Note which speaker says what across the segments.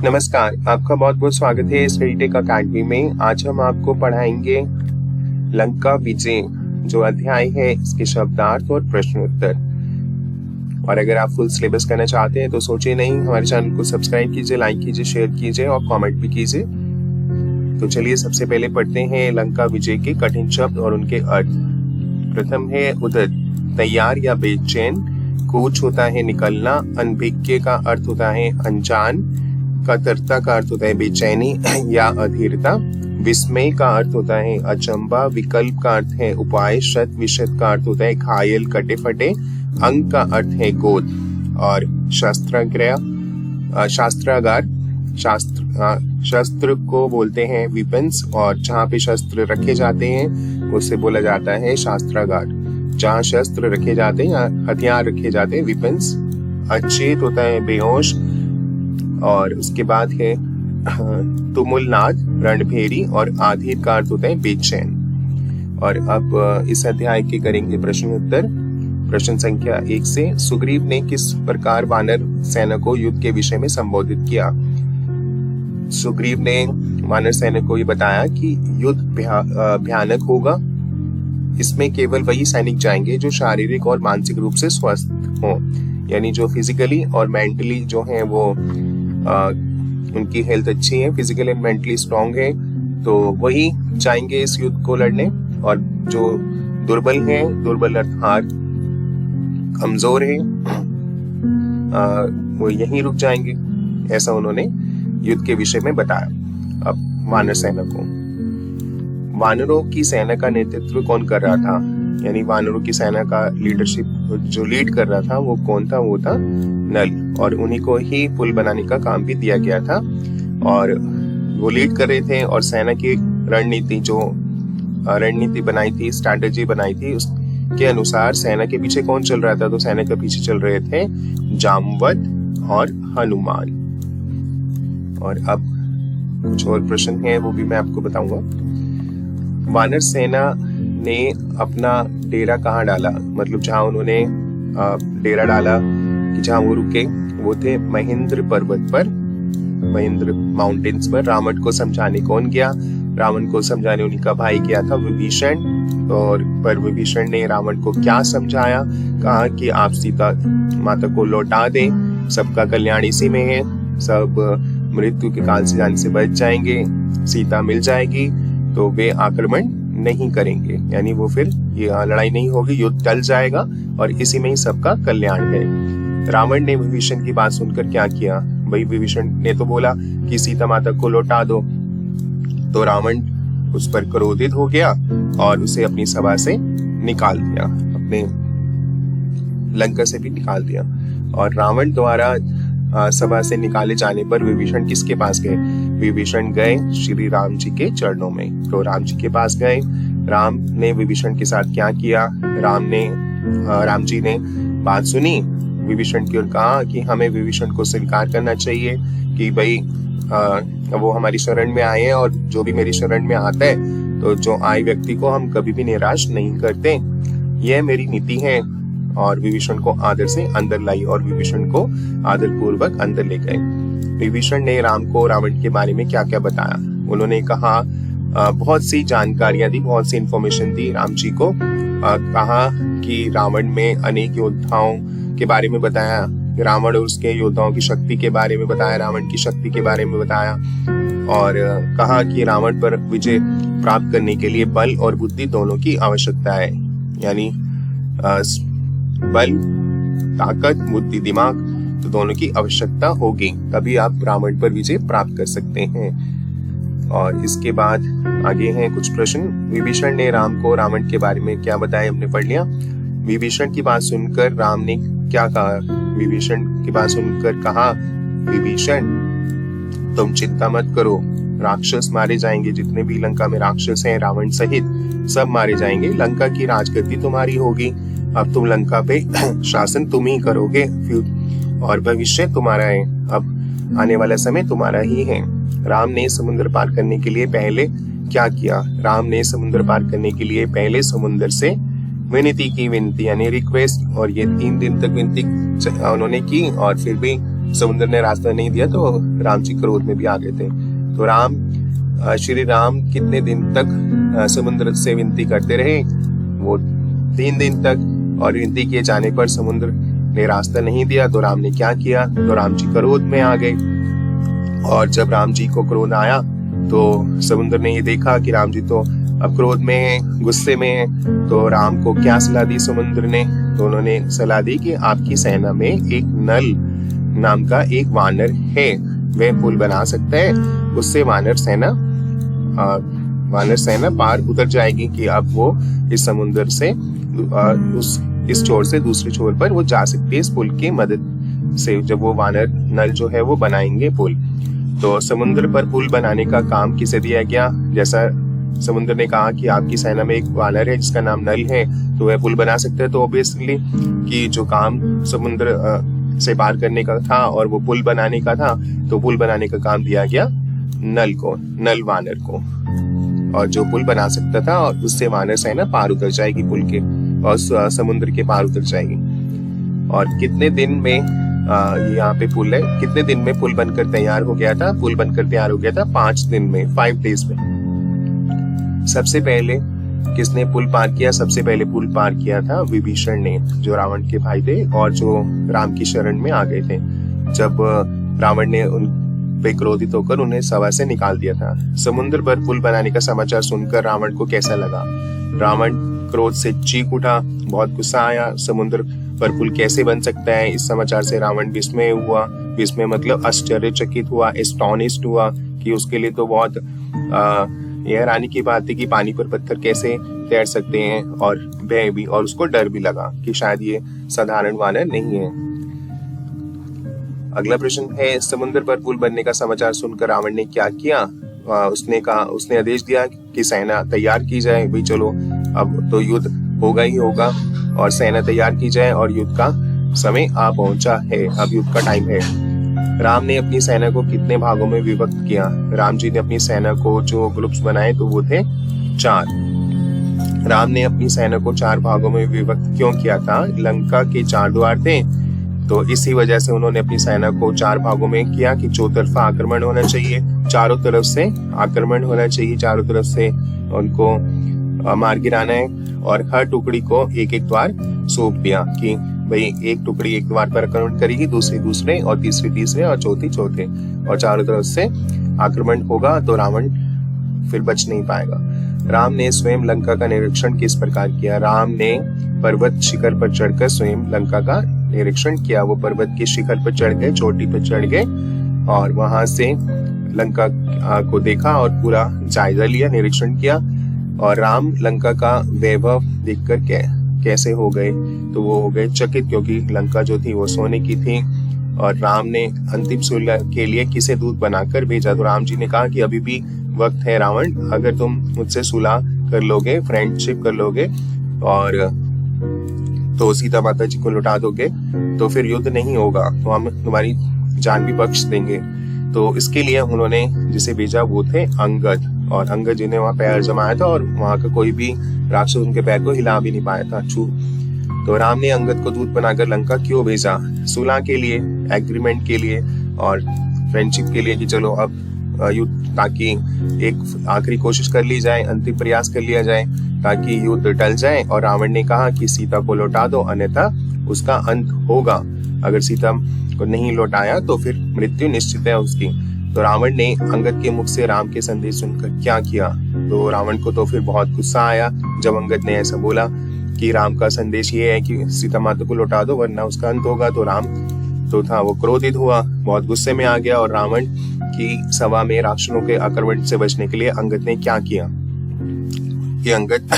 Speaker 1: नमस्कार, आपका बहुत बहुत स्वागत है स्टडी टेक अकेडमी में। आज हम आपको पढ़ाएंगे लंका विजय जो अध्याय है, इसके शब्दार्थ और प्रश्न उत्तर। और अगर आप फुल सिलेबस करना चाहते हैं तो सोचिए नहीं, हमारे चैनल को सब्सक्राइब कीजिए, लाइक कीजिए, शेयर कीजिए और कमेंट भी कीजिए। तो चलिए सबसे पहले पढ़ते हैं लंका विजय के कठिन शब्द और उनके अर्थ। प्रथम है उदत, तैयार या बेचैन। कूच होता है निकलना। अनभिज्ञ का अर्थ होता है अनजान। कतरता का अर्थ होता है बेचैनी या अधीरता। विस्मय का अर्थ होता है अचंबा। विकल्प का अर्थ है उपाय। शत विशत का अर्थ होता है घायल, कटे फटे। अंग का अर्थ है गोद। और शास्त्रागार, शस्त्र को बोलते हैं विपन्स, और जहाँ पे शस्त्र रखे जाते हैं उसे बोला जाता है शास्त्रागार। जहाँ शस्त्र रखे जाते हैं, हथियार रखे जाते हैं, विपन्स। अचेत होता है बेहोश। और उसके बाद है तुमुलनाद, रणभेरी। और आधीर का अर्थ होता है बेचैन। और अब इस अध्याय के करेंगे प्रश्न उत्तर। प्रश्न संख्या 1 से, सुग्रीव ने किस प्रकार वानर सेना को युद्ध के विषय में संबोधित किया? सुग्रीव ने वानर सेना को ये बताया कि युद्ध भयानक होगा। इसमें केवल वही सैनिक जाएंगे जो शारीरिक और मानसिक रूप से स्वस्थ हों, यानी जो फिजिकली और मेंटली जो हैं वो उनकी हेल्थ अच्छी है, फिजिकली एंड मेंटली स्ट्रांग है, तो वही जाएंगे इस युद्ध को लड़ने। और जो दुर्बल हैं, दुर्बल अर्थात कमजोर है, वो यहीं रुक जाएंगे। ऐसा उन्होंने युद्ध के विषय में बताया। अब वानर सेना को, वानरों की सेना का नेतृत्व कौन कर रहा था? यानी वानरों की सेना का लीडरशिप जो लीड कर रहा था वो कौन था? वो था नल। और उन्हीं को ही पुल बनाने का काम भी दिया गया था और वो लीड कर रहे थे। और सेना की रणनीति बनाई थी, स्ट्रैटेजी बनाई थी, उसके अनुसार सेना के पीछे कौन चल रहा था? तो सेना के पीछे चल रहे थे जामवंत और हनुमान। और अब कुछ और प्रश्न हैं, वो भी मैं आपको बताऊंगा। वानर सेना ने अपना डेरा कहाँ डाला? मतलब जहाँ उन्होंने डेरा डाला कि जहाँ वो रुके, वो थे महेंद्र पर्वत पर, महेंद्र माउंटेन्स पर। रावण को समझाने कौन गया? रावण को समझाने उन्हीं का भाई गया था, विभीषण। और पर विभीषण ने रावण को क्या समझाया? कहा कि आप सीता माता को लौटा दें, सबका कल्याण इसी में है, सब मृत्यु के काल से जाने से बच जाएंगे, सीता मिल जाएगी, तो वे आक्रमण नहीं करेंगे, यानी वो फिर ये लड़ाई नहीं होगी, युद्ध टल जाएगा और इसी में ही सबका कल्याण है। रावण ने विभीषण की बात सुनकर क्या किया? भाई विभीषण ने तो बोला कि सीता माता को लौटा दो, तो रावण उस पर क्रोधित हो गया और उसे अपनी सभा से निकाल दिया, अपने लंका से भी निकाल दिया। और रावण द्वारा सभा से निकाले जाने पर विभीषण किसके पास गए? विभीषण गए श्री राम जी के चरणों में। तो राम जी के पास गए। राम ने विभीषण के साथ क्या किया? राम जी ने बात सुनी विभीषण की और कहा कि हमें विभीषण को स्वीकार करना चाहिए कि भाई वो हमारी शरण में आए हैं, और जो भी मेरी शरण में आता है तो जो आए व्यक्ति को हम कभी भी निराश नहीं करते, यह मेरी नीति है। और विभीषण को आदर से अंदर लाई और विभीषण को आदर पूर्वक अंदर ले गए। विभीषण ने राम को रावण के बारे में क्या क्या बताया? उन्होंने कहा बहुत सी जानकारियां दी, बहुत सी इंफॉर्मेशन दी राम जी को। कहा कि रावण में अनेक योद्धाओं के बारे में बताया, रावण और उसके योद्धाओं की शक्ति के बारे में बताया, रावण की शक्ति के बारे में बताया। और कहा कि रावण पर विजय प्राप्त करने के लिए बल और बुद्धि दोनों की आवश्यकता है, यानी बल, ताकत, बुद्धि, दिमाग, तो दोनों की आवश्यकता होगी, तभी आप रावण पर विजय प्राप्त कर सकते हैं। और इसके बाद आगे हैं कुछ प्रश्न। विभीषण ने राम को रावण के बारे में क्या बताया? हमने पढ़ लिया। विभीषण की बात सुनकर राम ने क्या कहा? विभीषण की बात सुनकर कहा, विभीषण तुम चिंता मत करो, राक्षस मारे जाएंगे, जितने भी लंका में राक्षस हैं रावण सहित सब मारे जाएंगे, लंका की राजगद्दी तुम्हारी होगी। अब तुम लंका पे शासन तुम ही करोगे और भविष्य तुम्हारा है, अब आने वाला समय तुम्हारा ही है। राम ने समुद्र पार करने के लिए पहले क्या किया? राम ने समुद्र पार करने के लिए पहले समुद्र से विनती की, विनती यानी रिक्वेस्ट, और ये 3 दिन तक विनती उन्होंने की और फिर भी समुद्र ने रास्ता नहीं दिया तो राम जी क्रोध में भी आ गए थे। तो श्री राम कितने दिन तक समुद्र से विनती करते रहे? वो 3 दिन तक। और विनती किए जाने पर समुद्र ने रास्ता नहीं दिया तो राम ने क्या किया? तो राम जी क्रोध में आ गए। और जब राम जी को क्रोध आया तो समुद्र ने ये देखा कि राम जी तो अब क्रोध में है, गुस्से में है। तो राम को क्या सलाह दी समुद्र ने? तो उन्होंने सलाह दी कि आपकी सेना में एक नल नाम का एक वानर है, वह पुल बना सकता है, उससे वानर सेना पार उतर जाएगी कि अब वो इस समुद्र से इस छोर से दूसरे छोर पर वो जा सकती है इस पुल की मदद से, जब वो वानर नल जो है वो बनाएंगे पुल। तो समुद्र पर पुल बनाने का काम किसे दिया गया? जैसा समुद्र ने कहा कि आपकी सेना में एक वानर है जिसका नाम नल है, तो वह पुल बना सकते हैं। तो ऑब्वियसली कि जो काम समुद्र से पार करने का था और वो पुल बनाने का था, तो पुल बनाने का काम दिया गया नल को, नल वानर को। और जो पुल बना सकता था और उससे वानर सेना पार उतर जाएगी पुल के, और समुद्र के पार उतर जाएगी। और कितने दिन में यहाँ पे पुल है, कितने दिन में पुल बनकर तैयार हो गया था? पुल बनकर तैयार हो गया था 5 दिन में, 5 days में। सबसे पहले किसने पुल पार किया? सबसे पहले पुल पार किया था विभीषण ने, जो रावण के भाई थे और जो राम की शरण में आ गए थे। जब रावण ने उन पे क्रोधित होकर उन्हें सभा से निकाल दिया था। समुद्र पर पुल बनाने का समाचार सुनकर रावण को कैसा लगा? रावण क्रोध से चीख उठा, बहुत गुस्सा आया। समुद्र पर पुल कैसे बन सकता है? इस समाचार से रावण विस्मय हुआ। विस्मय मतलब आश्चर्यचकित हुआ, एस्टोनिश्ड हुआ, कि उसके लिए तो बहुत यह हैरानी की बात है कि पानी पर पत्थर कैसे तैर सकते हैं, और भय भी, और उसको डर भी लगा कि शायद ये साधारण वानर नहीं है। अगला प्रश्न है, समुद्र पर पुल बनने का समाचार सुनकर रावण ने क्या किया? उसने आदेश दिया कि सेना तैयार की जाए। भाई चलो अब तो युद्ध होगा ही होगा, और सेना तैयार की जाए, और युद्ध का समय आ पहुंचा है, अब युद्ध का टाइम है। राम ने अपनी सेना को कितने भागों में विभक्त किया? राम जी ने अपनी सेना को जो ग्रुप्स बनाए तो वो थे 4। राम ने अपनी सेना को 4 भागों में विभक्त क्यों किया था? लंका के 4 द्वार थे, तो इसी वजह से उन्होंने अपनी सेना को 4 भागों में किया कि चौतरफा आक्रमण होना चाहिए, चारों तरफ से आक्रमण होना चाहिए, चारों तरफ से उनको मार गिराना है। और हर टुकड़ी को एक एक द्वार सौंप दिया कि भाई एक टुकड़ी एक द्वार पर आक्रमण करेगी, दूसरी दूसरे, और तीसरी तीसरे, और चौथी चौथे, और चारों तरफ से आक्रमण होगा तो रावण फिर बच नहीं पाएगा। राम ने स्वयं लंका का निरीक्षण किस प्रकार किया? राम ने पर्वत शिखर पर चढ़कर स्वयं लंका का निरीक्षण किया। वो पर्वत के शिखर पर चढ़ गए, चोटी पर चढ़ गए, और वहां से लंका को देखा और पूरा जायजा लिया, निरीक्षण किया। और राम लंका का वैभव देखकर कैसे हो गए? तो वो हो गए चकित, क्योंकि लंका जो थी वो सोने की थी। और राम ने अंतिम सुलह के लिए किसे दूत बनाकर भेजा? तो राम जी ने कहा कि अभी भी वक्त है रावण, अगर तुम मुझसे सुलह कर लोगे, फ्रेंडशिप कर लोगे, और तो सीता माता जी को लौटा दोगे, तो फिर युद्ध नहीं होगा, तो हम तुम्हारी जान भी बख्श देंगे। तो इसके लिए उन्होंने जिसे भेजा वो थे अंगद, और अंगद जी ने वहां पैर जमाया था, और वहां का कोई भी राक्षस उनके पैर को हिला भी नहीं पाया था, छू। तो राम ने अंगद को दूत बनाकर लंका क्यों भेजा? सुलह के लिए, एग्रीमेंट के लिए, और फ्रेंडशिप के लिए, कि चलो अब युद्ध, ताकि एक आखिरी कोशिश कर ली जाए, अंतिम प्रयास कर लिया जाए, ताकि युद्ध टल जाए। और रावण ने कहा कि सीता को लौटा दो, अन्यथा उसका अंत होगा। अगर सीता को नहीं लौटाया तो फिर मृत्यु निश्चित है उसकी। तो रावण ने अंगद के मुख से राम के संदेश सुनकर क्या किया? तो रावण को तो फिर बहुत गुस्सा आया जब अंगद ने ऐसा बोला कि राम का संदेश ये है कि सीता माता को लौटा दो वरना उसका अंत होगा। तो राम तो था वो क्रोधित हुआ, बहुत गुस्से में आ गया, और रावण की सभा में राक्षसों के आक्रमण से बचने के लिए अंगद ने क्या किया कि अंगद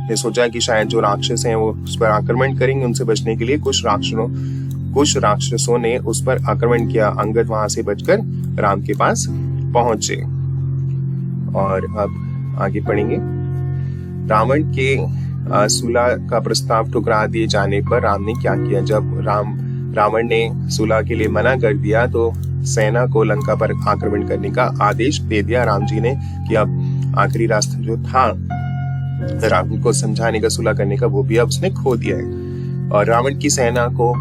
Speaker 1: ने सोचा कि शायद जो राक्षस हैं वो उस पर आक्रमण करेंगे, उनसे बचने के लिए कुछ राक्षसों ने उस पर आक्रमण किया। अंगद वहां से बचकर राम के पास पहुंचे। और अब आगे पढ़ेंगे। रावण के सुलह का प्रस्ताव ठुकरा दिए जाने पर राम ने क्या किया? जब रावण ने सुलह के लिए मना कर दिया तो सेना को लंका पर आक्रमण करने का आदेश दे दिया राम जी ने, कि अब आखिरी रास्ता जो था रावण को समझाने का, सुलह करने का, वो भी अब उसने खो दिया है। और रावण की सेना को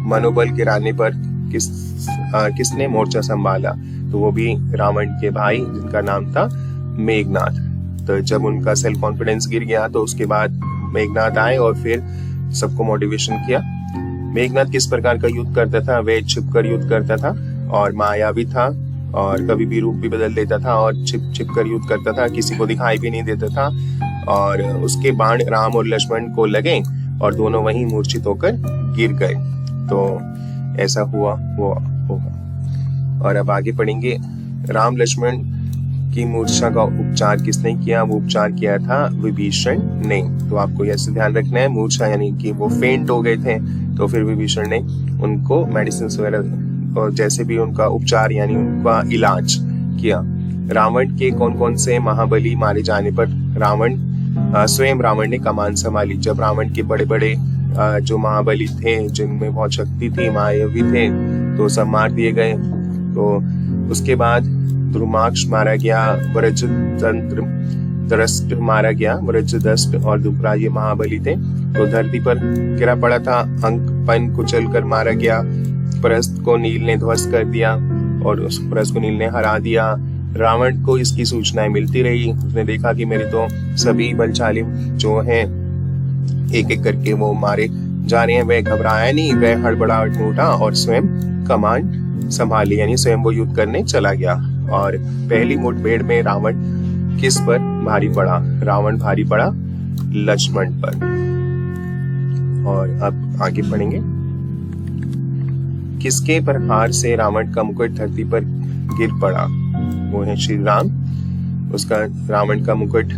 Speaker 1: मनोबल गिराने पर किसने मोर्चा संभाला, तो वो भी रावण के भाई जिनका नाम था मेघनाद। तो जब उनका सेल्फ कॉन्फिडेंस गिर गया तो उसके बाद मेघनाद आए और फिर सबको मोटिवेशन किया। मेघनाद किस प्रकार का युद्ध करता था, वह छिपकर युद्ध करता था और मायावी था और कभी भी रूप भी बदल देता था और छिप कर युद्ध करता था, किसी को दिखाई भी नहीं देता था। और उसके बाण राम और लक्ष्मण को लगे और दोनों वहीं मूर्छित होकर गिर गए। तो ऐसा हुआ वो होगा। और अब आगे पढ़ेंगे, राम लक्ष्मण की मूर्छा का उपचार किसने किया, वो उपचार किया था विभीषण ने। तो आपको ऐसे ध्यान रखना है, मूर्छा यानी कि वो फेंट हो गए थे, तो फिर विभीषण ने उनको मेडिसिन वगैरह और जैसे भी उनका उपचार यानी उनका इलाज किया। रावण के कौन कौन से महाबली मारे जाने पर स्वयं रावण ने कमान संभाली। जब रावण के बड़े बड़े जो महाबली थे जिनमें बहुत शक्ति थी, मायावी थे, तो सब मार दिए गए। तो उसके बाद द्रुमाक्ष मारा गया, वज्रदष्ट मारा गया। वज्रदष्ट और दुपरा ये महाबली थे। तो धरती पर गिरा पड़ा था, अंकपन कुचल कर मारा गया। प्रहस्त को नील ने ध्वस्त कर दिया और उस प्रहस्त को नील ने हरा दिया। रावण को इसकी सूचनाएं मिलती रही। उसने देखा कि मेरे तो सभी बलशाली जो हैं एक एक करके वो मारे जा रहे हैं। वह घबराया नहीं, वह हड़बड़ाहट में उठा और स्वयं कमान संभाली, यानी स्वयं वो युद्ध करने चला गया। और पहली मुठभेड़ में रावण किस पर भारी पड़ा, रावण भारी पड़ा लक्ष्मण पर। और अब आगे पढ़ेंगे, किसके प्रहार से रावण का मुकुट धरती पर गिर पड़ा, वो है श्री राम। उसका रावण का मुकुट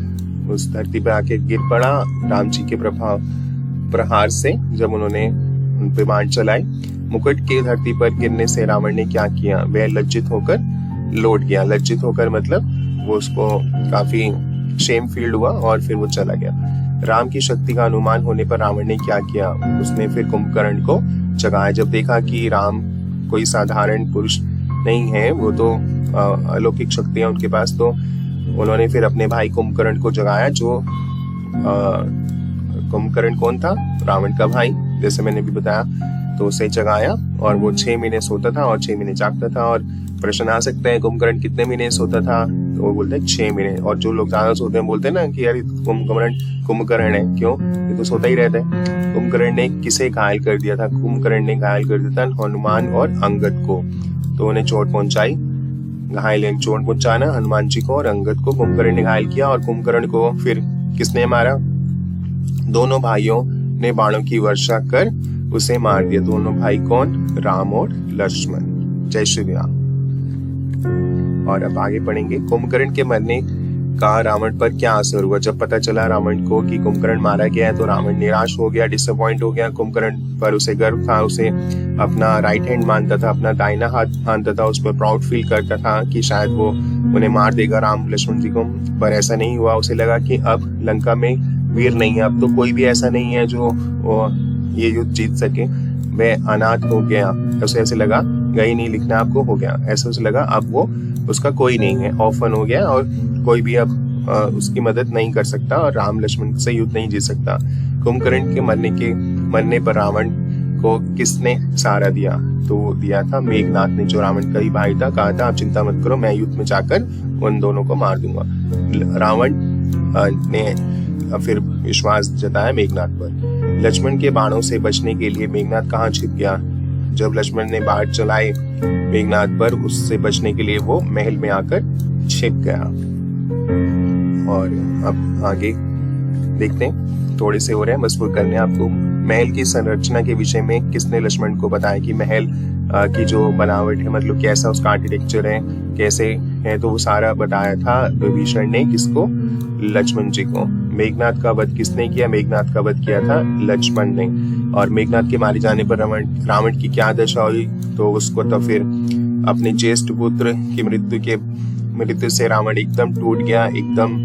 Speaker 1: उस धरती पर आके गिर पड़ा राम जी के प्रहार से, जब उन्होंने उन पे बाण चलाए। मुकुट के धरती पर गिरने से रावण ने क्या किया, वह लज्जित होकर लौट गया। लज्जित होकर मतलब वो उसको काफी शेम फील्ड हुआ और फिर वो चला गया। राम की शक्ति का अनुमान होने पर रावण ने क्या किया, उसने फिर कुंभकर्ण को जगाया। जब देखा कि राम कोई साधारण पुरुष नहीं है, वो तो अलौकिक शक्तियां उनके पास, तो उन्होंने फिर अपने भाई कुंभकर्ण को जगाया। जो कुंभकर्ण कौन था, रावण का भाई, जैसे मैंने भी बताया। तो उसे जगाया और वो 6 महीने सोता था और 6 महीने जागता था। और प्रश्न आ सकते हैं कुंभकर्ण कितने महीने सोता था, तो वो बोलते हैं 6 महीने। और जो लोग ज्यादा सोते हैं बोलते हैं ना कि यार कुंभकर्ण है, क्यों, ये तो सोता ही रहता है। कुंभकर्ण ने किसे घायल कर दिया था, कुंभकर्ण ने घायल कर दिया था हनुमान और अंगद को। तो उन्हें चोट पहुंचाई, घायल चोट पहुंचाना हनुमान जी को और अंगद को कुंभकर्ण ने घायल किया। और कुंभकर्ण को फिर किसने मारा, दोनों भाइयों ने बाणों की वर्षा कर उसे मार दिया। दोनों भाई कौन, राम और लक्ष्मण। जय श्री राम। और अब आगे पढ़ेंगे, कुंभकर्ण के मरने का रावण पर क्या असर हुआ। जब पता चला रावण को कि कुंभकर्ण मारा गया है तो रावण निराश हो गया, डिसअपॉइंट हो गया। कुंभकर्ण पर उसे गर्व था, उसे अपना राइट हैंड मानता था, अपना दाहिना हाथ मानता था, उस पर प्राउड फील करता था कि शायद वो उन्हें मार देगा राम लक्ष्मण जी को। पर ऐसा नहीं हुआ। उसे लगा कि अब लंका में वीर नहीं है, अब तो कोई भी ऐसा नहीं है जो ये युद्ध जीत सके। वह अनाथ हो गया, उसे ऐसे लगा, गई नहीं लिखना आपको, हो गया, ऐसा उसे लगा अब वो उसका कोई नहीं है, ऑफन हो गया और कोई भी अब उसकी मदद नहीं कर सकता और राम लक्ष्मण से युद्ध नहीं जीत सकता। कुंभकर्ण के मरने पर रावण को किसने सहारा दिया, तो वो दिया था मेघनाद ने, जो रावण का ही भाई था। कहा था आप चिंता मत करो, मैं युद्ध में जाकर उन दोनों को मार दूंगा। रावण ने फिर विश्वास जताया मेघनाद पर। लक्ष्मण के बाणों से बचने के लिए मेघनाद कहाँ छिप गया। जब लक्ष्मण ने बाण चलाए मेघनाद पर, उससे बचने के लिए वो महल में आकर छिप गया। और अब आगे देखते हैं, थोड़े से हो रहे हैं, बस वो करने आपको। महल की संरचना के विषय में किसने लक्ष्मण को बताया कि महल की जो बनावट है, मतलब कैसा उसका आर्किटेक्चर है, कैसे है, तो वो सारा बताया था विभीषण ने। किसको, लक्ष्मण जी को। मेघनाद का वध किसने किया, मेघनाद का वध किया था लक्ष्मण ने। और मेघनाद के मारे जाने पर रावण की क्या दशा हुई, तो उसको तो फिर अपने ज्येष्ठ पुत्र की मृत्यु से रावण एकदम टूट गया, एकदम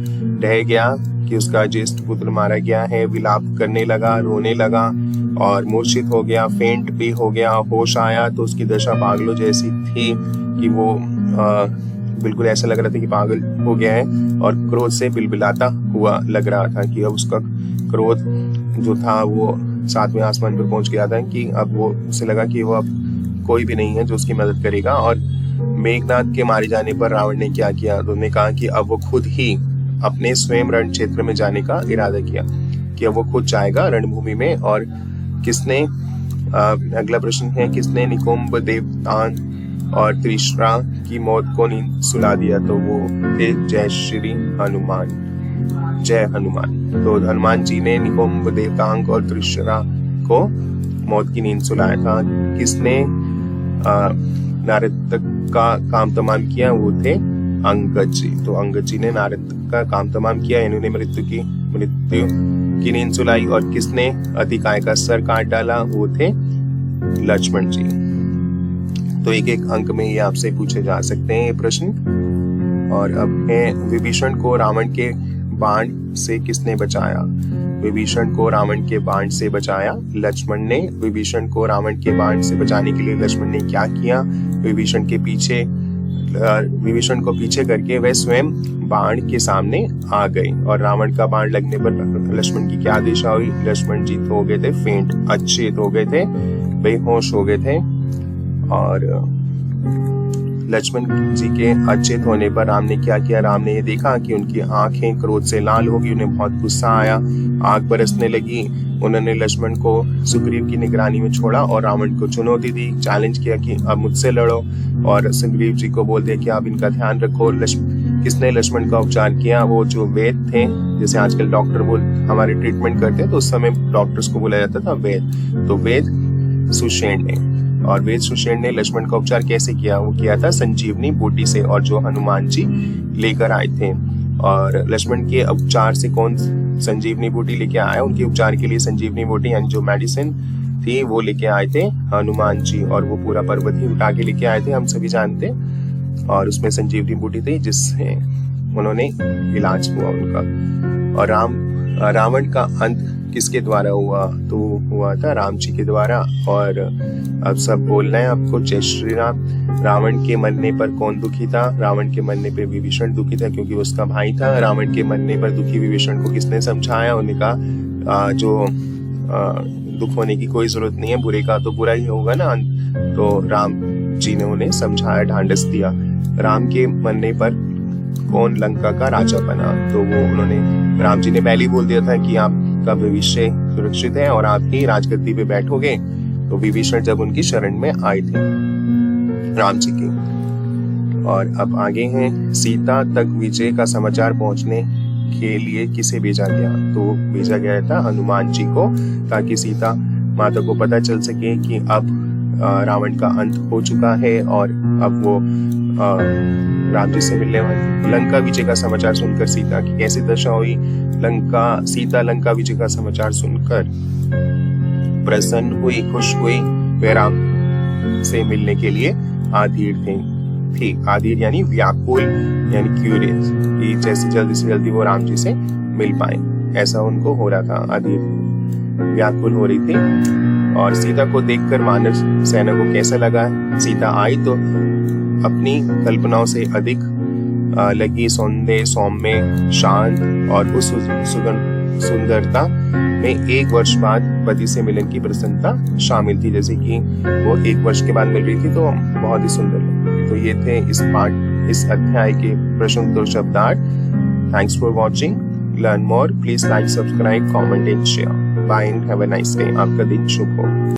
Speaker 1: ढह गया कि उसका ज्येष्ठ पुत्र मारा गया है। विलाप करने लगा, रोने लगा और मूर्छित हो गया, फेंट भी हो गया। होश आया तो उसकी दशा पागलों जैसी थी कि वो बिल्कुल ऐसा लग रहा था कि पागल हो गया है और क्रोध से बिलबिलाता हुआ लग रहा था कि अब उसका क्रोध जो था वो 7वें आसमान पर पहुंच गया था कि अब वो उसे लगा कि वो अब कोई भी नहीं है जो उसकी मदद करेगा। और मेघनाद के मारे जाने पर रावण ने क्या किया, तो उन्होंने कहा कि अब वो खुद ही अपने स्वयं रण क्षेत्र में जाने का इरादा किया कि अब वो खुद जाएगा रणभूमि में। और किसने, अगला प्रश्न है, किसने निकुंभ, देवतान और त्रिशरा की मौत को नींद सुला दिया, तो वो थे जय श्री हनुमान, जय हनुमान। तो हनुमान जी ने निकुंभ, देवतांग और त्रिशरा को मौत की नींद सुलाया था। किसने नारद का काम तमाम किया, वो थे अंगद जी। तो अंगद जी ने नारद का काम तमाम किया, इन्होंने मृत्यु की नींद सुलाई। और किसने अतिकाय का सर काट डाला, वो थे लक्ष्मण जी। तो एक एक अंक में ये आपसे पूछे जा सकते हैं ये प्रश्न। और अब है, विभीषण को रावण के बाण से किसने बचाया? विभीषण को रावण के बाण से बचाया लक्ष्मण ने। विभीषण को रावण के बाण से बचाने के लिए लक्ष्मण ने क्या किया? विभीषण को पीछे करके वह स्वयं बाण के सामने आ गए। और रावण का बाण लगने पर लक्ष्मण की क्या दिशा हुई? लक्ष्मण जी हो गए थे फेंट, अचेत हो गए थे, बेहोश हो गए थे। और लक्ष्मण जी के अचेत होने पर राम ने क्या किया? राम ने ये देखा कि उनकी आंखें क्रोध से लाल हो गई, उन्हें बहुत गुस्सा आया, आग बरसने लगी। उन्होंने लक्ष्मण को सुग्रीव की निगरानी में छोड़ा और रावण को चुनौती दी, चैलेंज किया कि अब मुझसे लड़ो। और सुग्रीव जी को बोल दिया कि आप इनका ध्यान रखो। किसने लक्ष्मण का उपचार किया? वो जो वेद थे, जैसे आजकल डॉक्टर हमारे ट्रीटमेंट करते हैं, तो उस समय डॉक्टर्स को बोला जाता था वेद। तो वेद सुषेण ने, और वेद सुषेण ने लक्ष्मण का उपचार कैसे किया? वो किया था संजीवनी बूटी से, और जो हनुमान जी लेकर आए थे। और लक्ष्मण के उपचार से कौन संजीवनी बूटी लेके आया? उनके उपचार के लिए संजीवनी बूटी यानी जो मेडिसिन थी वो लेके आए थे हनुमान जी। और वो पूरा पर्वत ही उठा के लेके आए थे, हम सभी जानते। और उसमें संजीवनी बूटी थी जिससे उन्होंने इलाज हुआ उनका। और रावण का अंत किसके द्वारा हुआ? तो हुआ था राम जी के द्वारा। और अब सब बोलना है आपको, जय श्री राम। रावण के मरने पर कौन दुखी था? रावण के मरने पर विभीषण दुखी था, क्योंकि उसका भाई था। रावण के मरने पर दुखी विभीषण को किसने समझाया? उन्होंने कहा जो दुख होने की कोई जरूरत नहीं है, बुरे का तो बुरा ही होगा ना। तो राम जी ने उन्हें समझाया, ढांढस दिया। राम के मरने पर कौन लंका का राजा बना? तो वो उन्होंने, राम जी ने पहले ही बोल दिया था कि आपका भविष्य सुरक्षित है और आप ही राजगद्दी पे बैठोगे। तो विभीषण जब उनकी शरण में आए थे राम जी की। और अब आगे हैं, सीता तक विजय का समाचार पहुंचने के लिए किसे भेजा गया? तो भेजा गया था हनुमान जी को, ताकि सीता माता को पता चल सके कि अब रावण का अंत हो चुका है और अब वो राम जी से मिलने वाली। लंका विजय का समाचार सुनकर सीता की कैसी दशा हुई? सीता लंका विजय का समाचार सुनकर प्रसन्न हुई, खुश हुई। वे राम से मिलने के लिए आधीर थी। आधीर यानी व्याकुल, यानी क्यूरियस, कि जैसे जल्दी से जल्दी वो राम जी से मिल पाए, ऐसा उनको हो रहा था। आधीर व्याकुल हो रही थी। और सीता को देखकर वानर सेना को कैसा लगा? सीता आई तो अपनी कल्पनाओं से अधिक लगी, सौम्य, शांत और उस सुंदरता में 1 वर्ष बाद पति से मिलन की प्रसन्नता शामिल थी। जैसे कि वो 1 वर्ष के बाद मिल रही थी तो बहुत ही सुंदर लगी। तो ये थे इस अध्याय के प्रश्न उत्तर शब्दार्थ। Thanks for watching. Learn more, please like, subscribe, comment and share. Bye and have a nice day. आपका दिन शुभ हो।